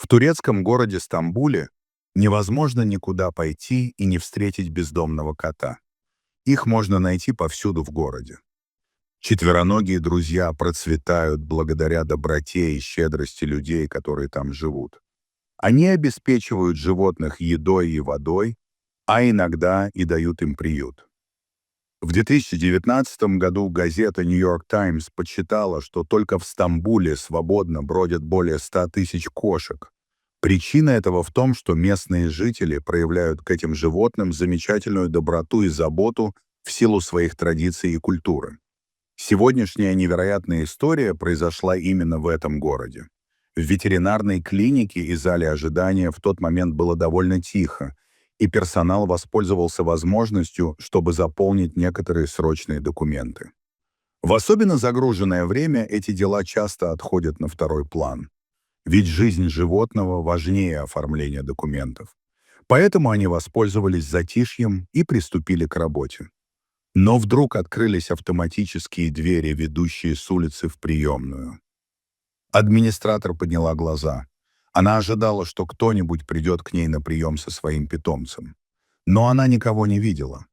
В турецком городе Стамбуле невозможно никуда пойти и не встретить бездомного кота. Их можно найти повсюду в городе. Четвероногие друзья процветают благодаря доброте и щедрости людей, которые там живут. Они обеспечивают животных едой и водой, а иногда и дают им приют. В 2019 году газета «Нью Йорк Таймс» подсчитала, что только в Стамбуле свободно бродят более 100 тысяч кошек. Причина этого в том, что местные жители проявляют к этим животным замечательную доброту и заботу в силу своих традиций и культуры. Сегодняшняя невероятная история произошла именно в этом городе. В ветеринарной клинике и зале ожидания в тот момент было довольно тихо, и персонал воспользовался возможностью, чтобы заполнить некоторые срочные документы. В особенно загруженное время эти дела часто отходят на второй план. Ведь жизнь животного важнее оформления документов. Поэтому они воспользовались затишьем и приступили к работе. Но вдруг открылись автоматические двери, ведущие с улицы в приемную. Администратор подняла глаза. Она ожидала, что кто-нибудь придет к ней на прием со своим питомцем. Но она никого не видела.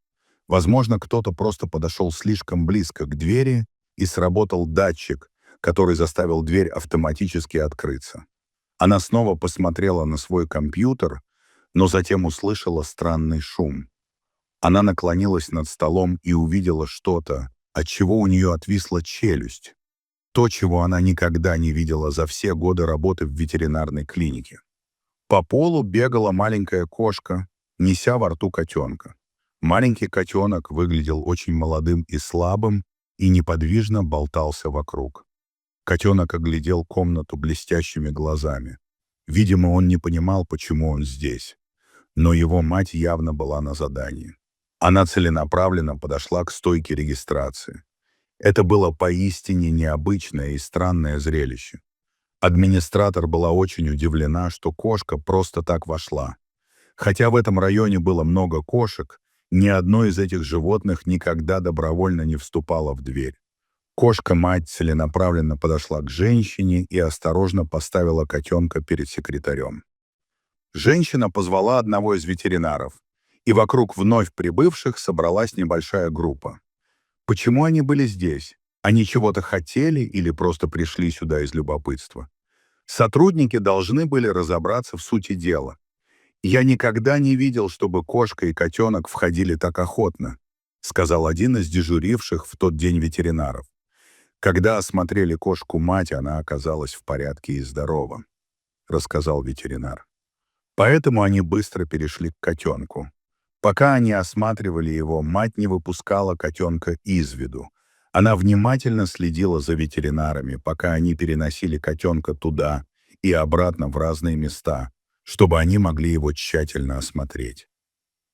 Возможно, кто-то просто подошел слишком близко к двери и сработал датчик, который заставил дверь автоматически открыться. Она снова посмотрела на свой компьютер, но затем услышала странный шум. Она наклонилась над столом и увидела что-то, от чего у нее отвисла челюсть. То, чего она никогда не видела за все годы работы в ветеринарной клинике. По полу бегала маленькая кошка, неся во рту котенка. Маленький котенок выглядел очень молодым и слабым и неподвижно болтался вокруг. Котенок оглядел комнату блестящими глазами. Видимо, он не понимал, почему он здесь. Но его мать явно была на задании. Она целенаправленно подошла к стойке регистрации. Это было поистине необычное и странное зрелище. Администратор была очень удивлена, что кошка просто так вошла. Хотя в этом районе было много кошек, ни одно из этих животных никогда добровольно не вступало в дверь. Кошка-мать целенаправленно подошла к женщине и осторожно поставила котенка перед секретарем. Женщина позвала одного из ветеринаров, и вокруг вновь прибывших собралась небольшая группа. Почему они были здесь? Они чего-то хотели или просто пришли сюда из любопытства? Сотрудники должны были разобраться в сути дела. «Я никогда не видел, чтобы кошка и котенок входили так охотно», сказал один из дежуривших в тот день ветеринаров. Когда осмотрели кошку-мать, она оказалась в порядке и здорова, рассказал ветеринар. Поэтому они быстро перешли к котенку. Пока они осматривали его, мать не выпускала котенка из виду. Она внимательно следила за ветеринарами, пока они переносили котенка туда и обратно в разные места, чтобы они могли его тщательно осмотреть.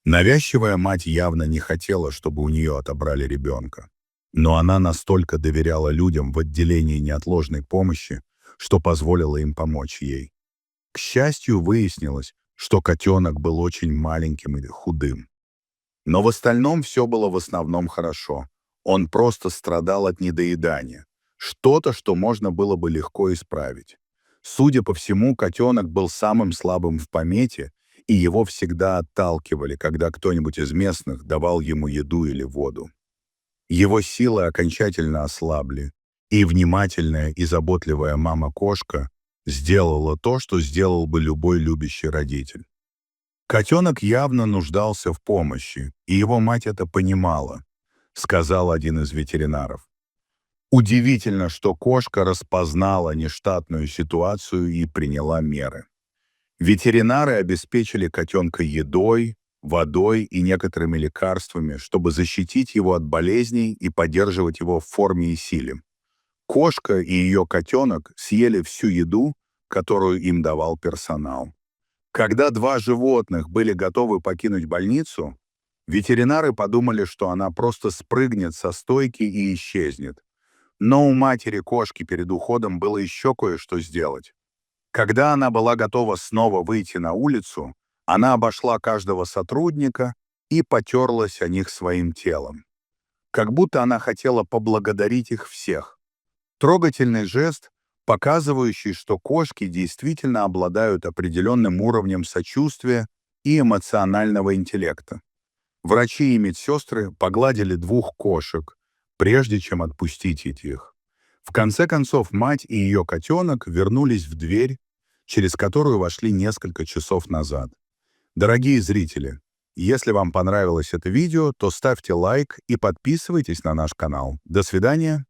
Навязчивая мать явно не хотела, чтобы у нее отобрали ребенка. Но она настолько доверяла людям в отделении неотложной помощи, что позволила им помочь ей. К счастью, выяснилось, что котенок был очень маленьким и худым. Но в остальном все было в основном хорошо. Он просто страдал от недоедания. Что-то, что можно было бы легко исправить. Судя по всему, котенок был самым слабым в помете, и его всегда отталкивали, когда кто-нибудь из местных давал ему еду или воду. Его силы окончательно ослабли, и внимательная и заботливая мама-кошка сделала то, что сделал бы любой любящий родитель. Котенок явно нуждался в помощи, и его мать это понимала, сказал один из ветеринаров. Удивительно, что кошка распознала нештатную ситуацию и приняла меры. Ветеринары обеспечили котенка едой, водой и некоторыми лекарствами, чтобы защитить его от болезней и поддерживать его в форме и силе. Кошка и ее котенок съели всю еду, которую им давал персонал. Когда два животных были готовы покинуть больницу, ветеринары подумали, что она просто спрыгнет со стойки и исчезнет. Но у матери кошки перед уходом было еще кое-что сделать. Когда она была готова снова выйти на улицу, она обошла каждого сотрудника и потерлась о них своим телом. Как будто она хотела поблагодарить их всех. Трогательный жест, показывающий, что кошки действительно обладают определенным уровнем сочувствия и эмоционального интеллекта. Врачи и медсестры погладили двух кошек, прежде чем отпустить их. В конце концов, мать и ее котенок вернулись в дверь, через которую вошли несколько часов назад. Дорогие зрители, если вам понравилось это видео, то ставьте лайк и подписывайтесь на наш канал. До свидания.